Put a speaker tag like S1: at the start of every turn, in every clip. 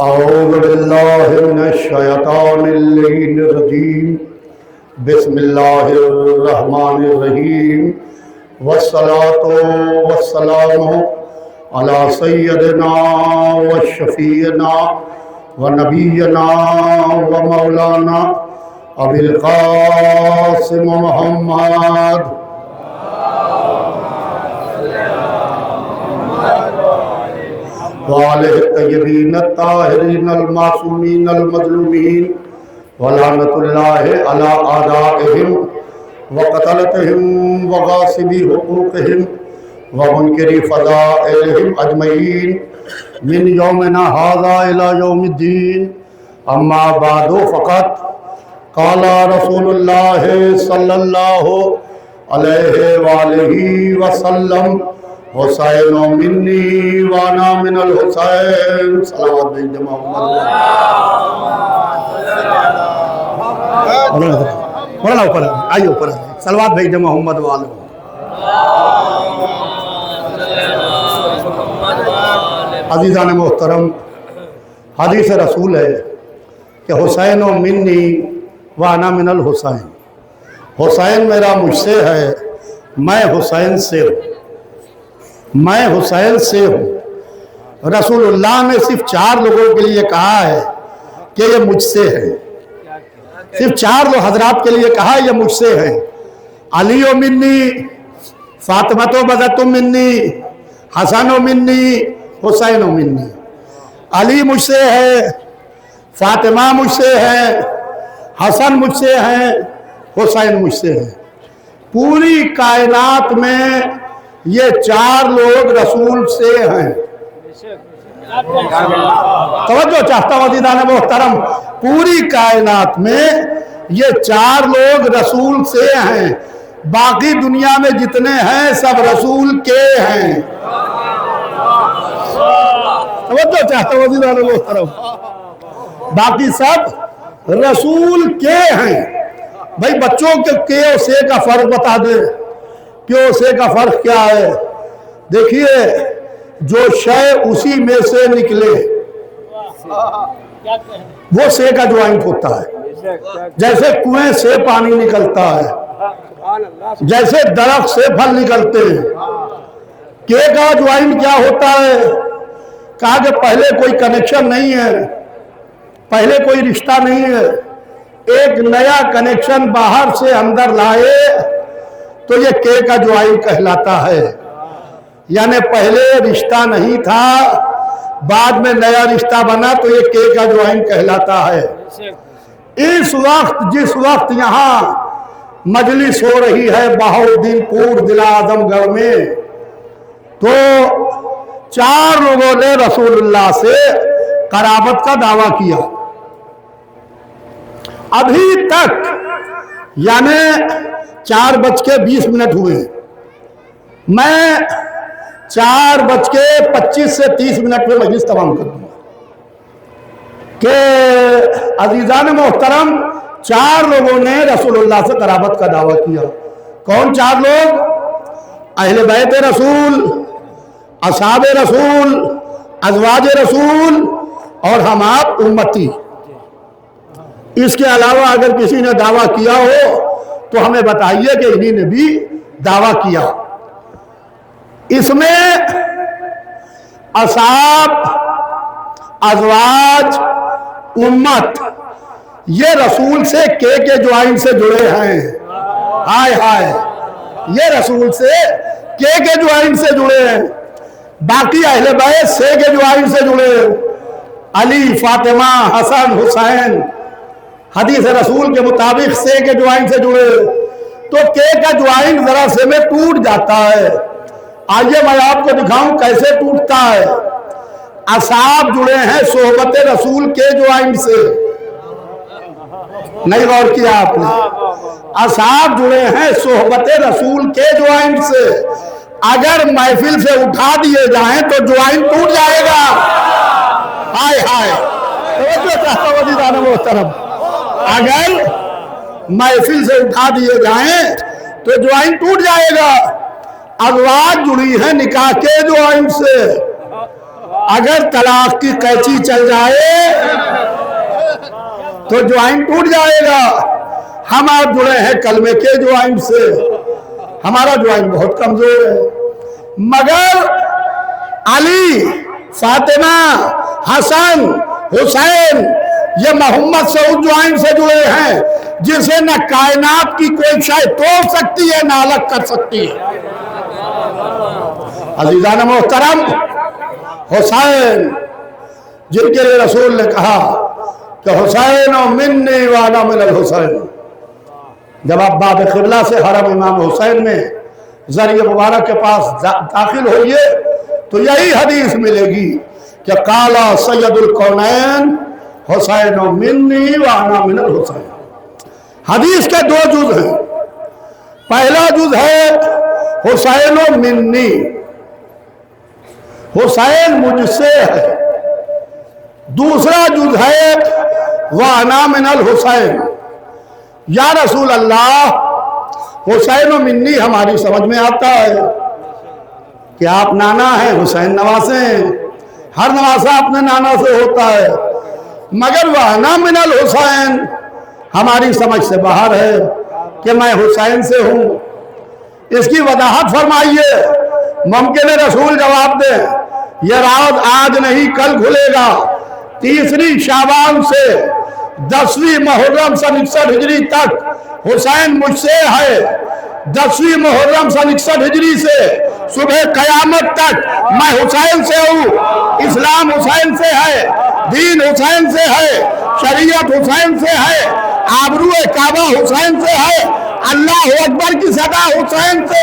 S1: अऊज़ु बिल्लाहि मिनश्शैतानिर्रजीम बिस्मिल्लाहिर्रहमानिर्रहीम वस्सलातु वस्सलामु अला सय्यदिना व शफीना व नबीना व मौलाना अबिल क़ासिम मुहम्मद वालिहि तय्यबीन ताहिरीन अल-मासूमीन अल-मज़लूमीन वलानतुल्लाहि अला आदाइहिम व क़तलतिहिम व गासिबी हुकूक़िहिम व मुनकिरी फ़ज़ाइलिहिम अजमईन मिन यौमिना हाज़ा इला यौमिद्दीन। अम्मा बादु फ़क़त क़ाला रसूलुल्लाहि सल्लल्लाहु अलैहि वालिहि वसल्लम हुसैन मिन्नी व अना मिनल हुसैन। सलावत भेज मोहम्मद। ऊपर आइए ऊपर सलावत भेज मोहम्मद वाले। अज़ीज़ान मोहतरम, हदीस रसूल है कि हुसैन मिन्नी व अना मिनल हुसैन। हुसैन मेरा मुझसे है, मैं हुसैन से हूँ, मैं हुसैन से हूँ। रसूलुल्लाह ने सिर्फ 4 लोगों के लिए कहा है कि ये मुझसे है। सिर्फ 4 लोग हजरात के लिए कहा ये मुझसे है। अली ओ मिन्नी, फातिमा तो बज़तु मिन्नी, हसन ओ मिन्नी, हुसैन ओ मिन्नी। अली मुझसे है, फातिमा मुझसे है, हसन मुझसे है, हुसैन मुझसे है। पूरी कायनात में ये 4 लोग रसूल से हैं। तवज्जो चाहता हूं दीदाने मोहतरम, पूरी कायनात में ये 4 लोग रसूल से हैं। बाकी दुनिया में जितने हैं सब रसूल के हैं। तवज्जो चाहता हूं दीदाने मोहतरम, बाकी सब रसूल के हैं। भाई बच्चों के और से का फर्क बता दे। क्यों से का फर्क क्या है? देखिए, जो शय उसी में से निकले वो से का ज्वाइंट होता है। जैसे कुएं से पानी निकलता है, जैसे दरख्त से फल निकलते हैं। के का ज्वाइंट क्या होता है? कहा कि पहले कोई कनेक्शन नहीं है, पहले कोई रिश्ता नहीं है, एक नया कनेक्शन बाहर से अंदर लाए तो ये के का ज्वाइन कहलाता है। यानी पहले रिश्ता नहीं था, बाद में नया रिश्ता बना तो ये के का ज्वाइन कहलाता है। इस वक्त जिस वक्त यहाँ मजलिस हो रही है बहाउद्दीनपुर जिला आजमगढ़ में, तो 4 लोगों ने रसूलुल्लाह से कराबत का दावा किया। अभी तक यानी 4:20 हुए। मैं 4:25 से 30 मिनट में मजलिस तमाम कर दूंगा। कि अजीजान मोहतरम, 4 लोगों ने रसूलुल्लाह से कराबत का दावा किया। कौन 4 लोग? अहले बैत रसूल, असहाबे रसूल, अज़वाज रसूल और हम आप उम्मती। इसके अलावा अगर किसी ने दावा किया हो तो हमें बताइए कि इन्हीं ने भी दावा किया। इसमें असहाब, अज़वाज, उम्मत ये रसूल से के ज्वाइन से जुड़े हैं। हाय हाय, ये रसूल से के ज्वाइन से जुड़े हैं। बाकी अहले बैत से के ज्वाइन से जुड़े हैं। अली, फातिमा, हसन, हुसैन हदीस रसूल के मुताबिक से के ज्वाइन से जुड़े। तो के का ज्वाइन जरा से में टूट जाता है। आइए मैं आपको दिखाऊं कैसे टूटता है। असहाब जुड़े हैं सोहबत रसूल के ज्वाइन से, नहीं गौर किया आपने? असहाब जुड़े हैं सोहबत रसूल के ज्वाइन से। अगर महफिल से उठा दिए जाएं तो ज्वाइन टूट जाएगा। हाय हाय, अगर महफिल से उठा दिए जाएं तो ज्वाइन टूट जाएगा। अज़वाज जुड़ी है निकाह के ज्वाइन से। अगर तलाक की कैंची चल जाए तो ज्वाइंट टूट जाएगा। हम आप जुड़े हैं कलमे के ज्वाइंट से, हमारा ज्वाइंट बहुत कमजोर है। मगर अली, फातिमा, हसन, हुसैन ये मोहम्मद से उस ज्वाइंट से जुड़े हैं जिसे न कायनात की कोई शय तोड़ सकती है, न अलग कर सकती है। अजीजान मोहतरम, हुसैन जिनके लिए रसूल ने कहा कि हुसैन मिन्नी व अना मिनल हुसैन, जब आप बाब क़िबला से हरम इमाम हुसैन में जरिए मुबारक के पास दाखिल होइए तो यही हदीस मिलेगी कि काला सैयदुल कौनैन हुसैन मिन्नी व अना मिनल हुसैन। हदीस के दो जुज हैं। पहला जुज है हुसैन मिन्नी, हुसैन मुझसे है। दूसरा जुज है व अना मिनल हुसैन। या रसूल अल्लाह, हुसैन मिन्नी हमारी समझ में आता है कि आप नाना हैं, हुसैन नवासे हैं, हर नवासा अपने नाना से होता है। मगर वह अना मिनल हुसैन हमारी समझ से बाहर है कि मैं हुसैन से हूं। इसकी वजाहत फरमाइए। मुमकिन है रसूल जवाब दे, यह राज आज नहीं कल खुलेगा। 3 शाबान से 10वीं मुहर्रम सन 61 हिजरी तक हुसैन मुझसे है। 10वीं मुहर्रम सन 61 हिजरी से सुबह कयामत तक मैं हुसैन से हूँ। इस्लाम हुसैन से है, दीन हुसैन से है, शरीयत हुसैन से है, आबरूए काबा हुसैन से है, अल्लाह अकबर की सदा हुसैन से।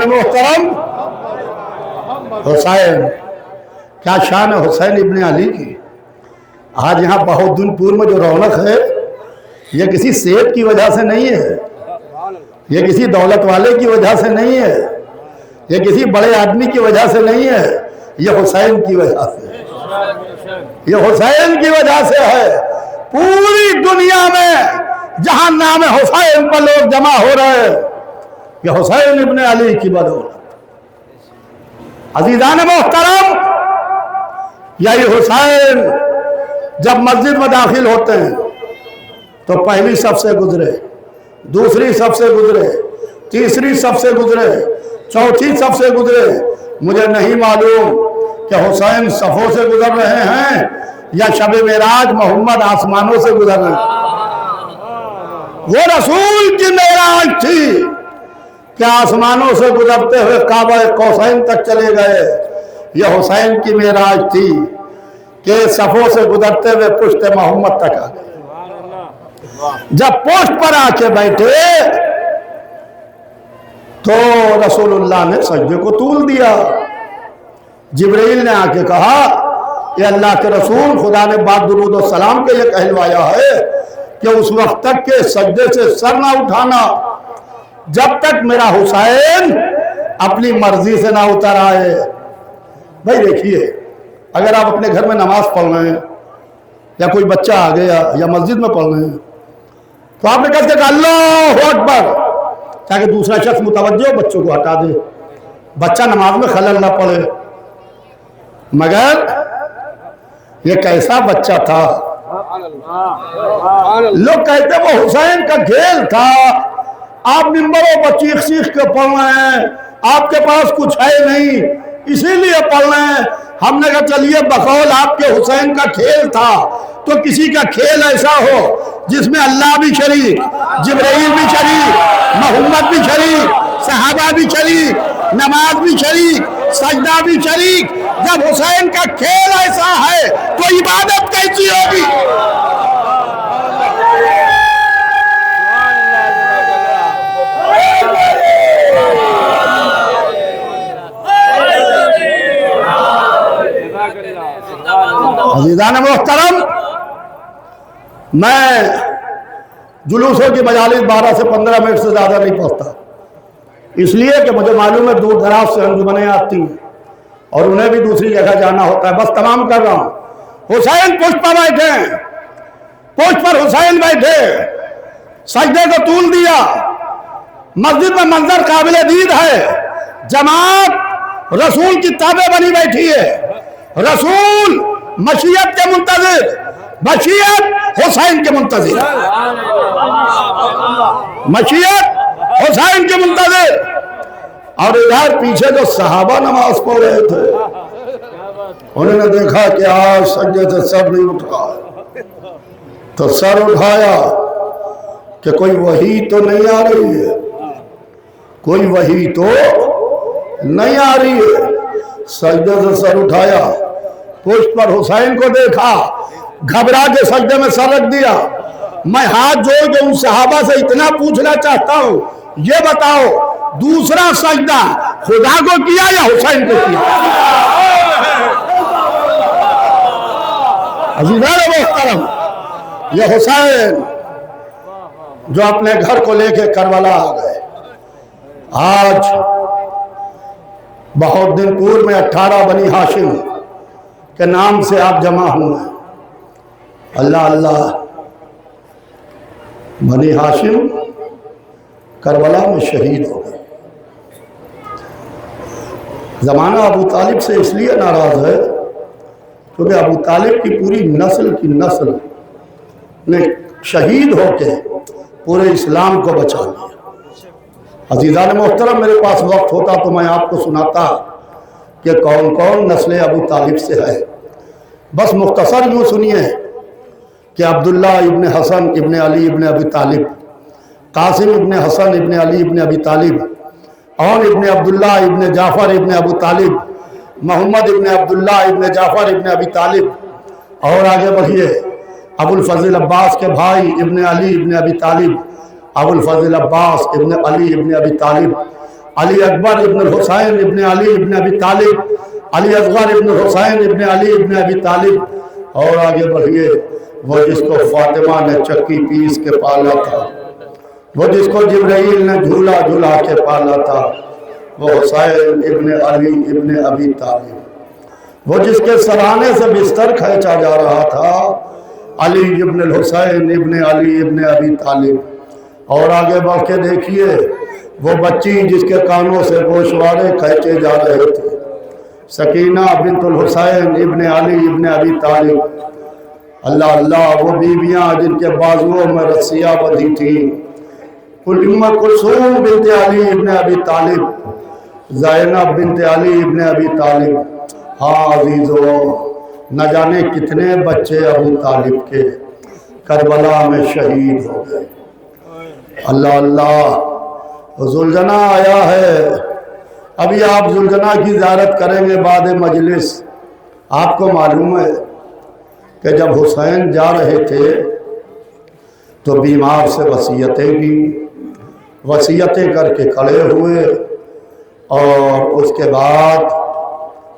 S1: मोहतरम, हुसैन क्या शान है हुसैन इब्ने अली की। आज यहाँ बहाउद्दीनपुर में जो रौनक है ये किसी सेठ की वजह से नहीं है, ये किसी दौलत वाले की वजह से नहीं है, ये किसी बड़े आदमी की वजह से नहीं है, ये हुसैन की वजह से, ये हुसैन की वजह से है। पूरी दुनिया में जहां नाम हुसैन पर लोग जमा हो रहे हैं, ये हुसैन इब्ने अली की बदौलत। अजीजान मोहतरम, यही हुसैन जब मस्जिद में दाखिल होते हैं तो पहली सफ से गुजरे, दूसरी सफ से गुजरे, तीसरी सफ से गुजरे, चौथी सफ से गुजरे। मुझे नहीं मालूम कि हुसैन सफों से गुजर रहे हैं या शब मेराज मोहम्मद आसमानों से गुजर रहे हैं। वो रसूल की मेराज थी कि आसमानों से गुजरते हुए काबा कौसैन तक चले गए। यह हुसैन की मेराज थी कि सफों से गुजरते हुए पुश्त मोहम्मद तक आ गए। जब पोस्ट पर आके बैठे तो रसूलुल्लाह ने सजदे को तूल दिया। जिब्रील ने आके कहा कि अल्लाह के रसूल, खुदा ने बात दुरूद और सलाम के लिए कहलवाया है कि उस वक्त तक के सजदे से सर ना उठाना जब तक मेरा हुसैन अपनी मर्जी से ना उतर आए। भाई देखिए, अगर आप अपने घर में नमाज पढ़ रहे हैं या कोई बच्चा आ गया या मस्जिद में पढ़ रहे हैं तो आपने कहते कि अल्लाहु अकबर, ताकि दूसरा शख्स मुतवज्जो बच्चों को हटा दे, बच्चा नमाज में खलल ना पड़े। मगर ये कैसा बच्चा था, लोग कहते वो हुसैन का खेल था। आप मिंबरों पर चीख चीख के पढ़ रहे हैं, आपके पास कुछ है नहीं इसीलिए पढ़ रहे हैं। हमने कहा चलिए बकौल आपके हुसैन का खेल था तो किसी का खेल ऐसा हो जिसमें अल्लाह भी शरीक, जिब्राइल भी शरीक, मोहम्मद भी शरीक, सहाबा भी शरीक, नमाज भी शरीक, सजदा भी शरीक। जब हुसैन का खेल ऐसा है तो इबादत कैसी होगी। अज़ीज़ान मोहतरम, मैं जुलूसों की मजालिस 12 से 15 मिनट से ज़्यादा नहीं पहुँचता। इसलिए कि मुझे मालूम है दूर दराज से अंजुमनें आती हैं और उन्हें भी दूसरी जगह जाना होता है। बस तमाम कर रहा हूं। हुसैन पुष्प पर बैठे, पुष्प पर हुसैन बैठे, सजदे को तूल दिया। मस्जिद में मंजर काबिल दीद है, जमात रसूल की ताबे बनी बैठी है। रसूल मशीयत के मुंतजिर, मशीयत हुसैन के मुंतजिर, मशीयत हुसैन के मुंतजिर। और इधर पीछे जो सहाबा नमाज पढ़ रहे थे, उन्होंने देखा कि आज सजदे से सर नहीं उठ रहा है, तो सर उठाया कि कोई वही तो नहीं आ रही है, कोई वही तो नहीं आ रही है। सजदे से सर उठाया, पुष्प पर हुसैन को देखा, घबरा के सजदे में सर रख दिया। मैं हाथ जोड़ के उन सहाबा से इतना पूछना चाहता हूं, ये बताओ दूसरा सजदा खुदा को किया या हुसैन को किया? मोहतरम, ये हुसैन जो अपने घर को लेके करबला आ गए। आज बहुत दिन पूर्व में 18 बनी हाशिम के नाम से आप जमा हुए। अल्लाह अल्लाह, बनी हाशिम करबला में शहीद हो गए। जमाना अबू तालिब से इसलिए नाराज है क्योंकि अबू तालिब की पूरी नस्ल की नस्ल ने शहीद होके पूरे इस्लाम को बचा लिया। अजीज़ान मोहतरम, मेरे पास वक्त होता तो मैं आपको सुनाता कि कौन कौन नस्ल अबू तालिब से है। बस मुख्तसर यूँ सुनिए कि अब्दुल्ला इब्न हसन इब्न अली इब्न अबी तालिब, कासिम इब्न हसन इब्न अली इब्न अबी तालिब, और इब्न अब्दुल्ला इब्न जाफ़र इब्न अबू तालिब, मोहम्मद इब्न अब्दुल्ला इब्न जाफ़र इब्न अबी तालिब। और आगे बढ़िए, अबुल फज़ल अब्बास के भाई इब्न अली इब्न अबी तालिब, अबुल फज़ल अब्बास इब्न अली इब्न अबी तालिब, अली अकबर इब्न हुसैन इब्न अली इब्न अबी तालिब, अली असगर इब्न हुसैन इब्न अली इब्न अबी तालिब। और आगे बढ़िए, वो जिसको फातिमा ने चक्की पीस के पाला था, वो जिसको जिब्राइल ने झूला झूला के पाला था, वो हुसैन इब्न अली इब्न अबी तालिब। वो जिसके सराहने से बिस्तर खींचा जा रहा था, अली इब्न हुसैन इब्न अली इब्न अबी तालिब। और आगे बढ़ के देखिए, वो बच्ची जिसके कानों से गोशवारे खींचे जा रहे थे, सकीना बिन्तुल हुसैन इब्न अली इब्न अबी तालिब। अल्लाह अल्लाह, वो बीवियाँ जिनके बाजुओं में रस्सियाँ बंधी थी, उम्म कुलसूम बिन्त अली इब्न अबी तालिब, ज़ैनब बिन्त अली इब्न अबी तालिब। हाँ अजीज़ों, न जाने कितने बच्चे अबू तालिब के करबला में शहीद हो गए। अल्लाह अल्लाह, जुलजना आया है। अभी आप जुलजना की ज़ियारत करेंगे बाद मजलिस। आपको मालूम है कि जब हुसैन जा रहे थे तो बीमार से वसीयतें की, वसीयतें करके खड़े हुए और उसके बाद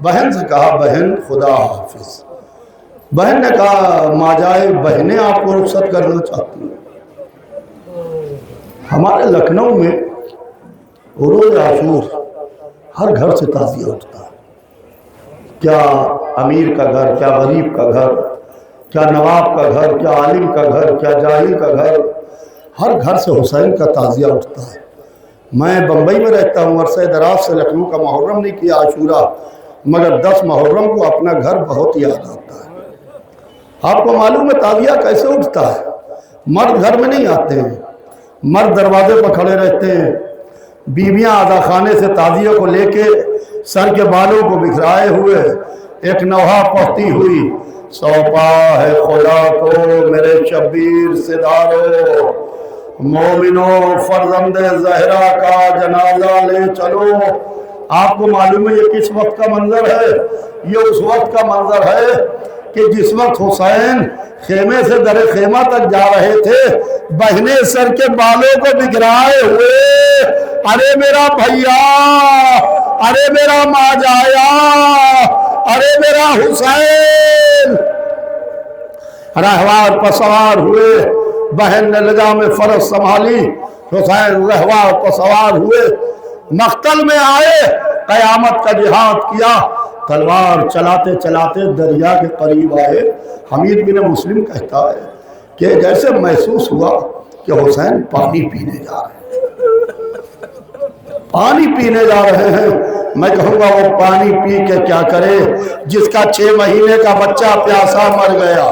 S1: बहन से कहा, बहन खुदा हाफिज। बहन ने कहा, माजाए बहनें आपको रुखसत करना चाहती हैं। हमारे लखनऊ में रोज़ आशूर हर घर से ताज़िया उठता है। क्या अमीर का घर, क्या गरीब का घर, क्या नवाब का घर, क्या आलिम का घर, क्या जाहिल का घर, हर घर से हुसैन का ताज़िया उठता है। मैं बम्बई में रहता हूँ, अरसे दराज से लखनऊ का मुहर्रम नहीं किया आशूरा, मगर 10 मुहर्रम को अपना घर बहुत याद आता है। आपको मालूम है ताज़िया कैसे उठता है? मर्द घर में नहीं आते हैं, मर्द दरवाजे पर खड़े रहते हैं, बीवियां आधा खाने से ताज़ियों को लेके सर के बालों को बिखराए हुए एक नौहा पढ़ती हुई, सौंपा है खुदा को मेरे शब्बीर सिदारो, मोमिनो फर्जंदे जहरा का जनाजा ले चलो। आपको मालूम है ये किस वक्त का मंजर है? ये उस वक्त का मंजर है कि जिस वक्त हुसैन खेमे से दरे खेमा तक जा रहे थे, बहने सर के बालों को बिखराए हुए, अरे मेरा भैया, अरे मेरा माजाया, अरे मेरा हुसैन, रहवार पर सवार हुए। बहन ने लगा में फरस संभाली, हुसैन रहवार पर सवार हुए। मख्तल में आए, कयामत का जिहाद किया, तलवार चलाते चलाते दरिया के करीब आए। हमीद बिन मुस्लिम कहता है कि जैसे महसूस हुआ कि हुसैन पानी पीने जा रहे हैं, पानी पीने जा रहे हैं। मैं कहूँगा वो पानी पी के क्या करे, जिसका 6 महीने का बच्चा प्यासा मर गया,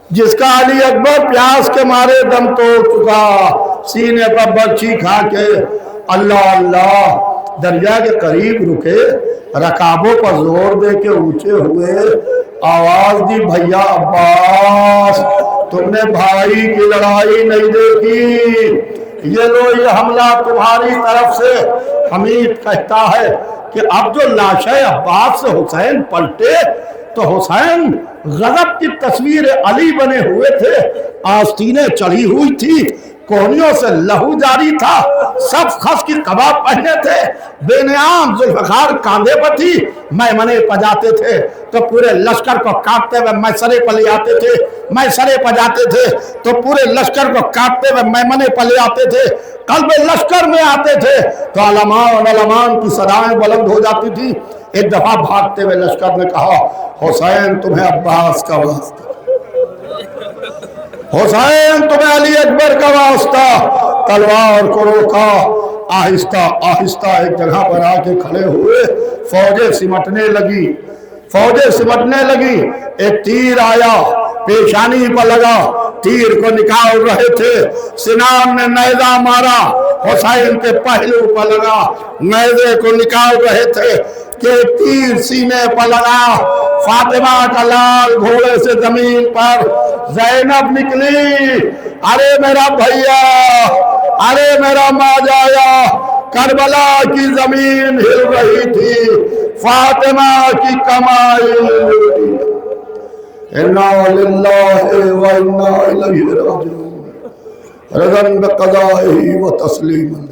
S1: जिसका अली अकबर प्यास के मारे दम तोड़ चुका, सीने पर बर्छी खा के अल्लाह अल्लाह दरिया के करीब रुके, रकाबों पर जोर दे के ऊंचे हुए, आवाज दी, भैया अब्बास तुमने भाई की लड़ाई नहीं देखी, ये लो ये हमला तुम्हारी तरफ से। हमीद कहता है कि अब जो लाशे अब्बास से हुसैन पलटे तो हुसैन गजब की तस्वीर अली बने हुए थे, आस्तीनें चढ़ी हुई थी, कोहनियों से लहू जारी था, सब खस की कबाब पहने थे, बेनियाम जुल्फकार कांधे पर थी, मैमने पजाते थे तो पूरे लश्कर को काटते हुए मैसरे पर ले आते थे, मैसरे पजाते थे तो पूरे लश्कर को काटते हुए मैमने पर ले आते थे, कल्बे लश्कर में आते थे तो अलमान की सदाएं बुलंद हो जाती थी। एक दफा भागते हुए लश्कर ने कहा, हुसैन तुम्हें अब्बास का वास्ता, हुसैन तुम्हें अली अकबर का वास्ता। तलवार को रोका, आहिस्ता आहिस्ता एक जगह पर आके खड़े हुए, फौजें सिमटने लगी, फौजें सिमटने लगी। एक तीर आया, पेशानी पर लगा, तीर को निकाल रहे थे, सिनान ने नेजा मारा, हुसैन के पहलू पर लगा, नेजे को निकाल रहे थे कि तीर सीने पर लगा। फातिमा का लाल घोड़े से जमीन पर, ज़ैनब निकली, अरे मेरा भैया, अरे मेरा माजाया, करबला की जमीन हिल रही थी, फातिमा की कमाई। इन्ना लिल्लाहि व इन्ना इलैहि राजिऊन, रज़न बिक़ज़ाइहि व तस्लीमन।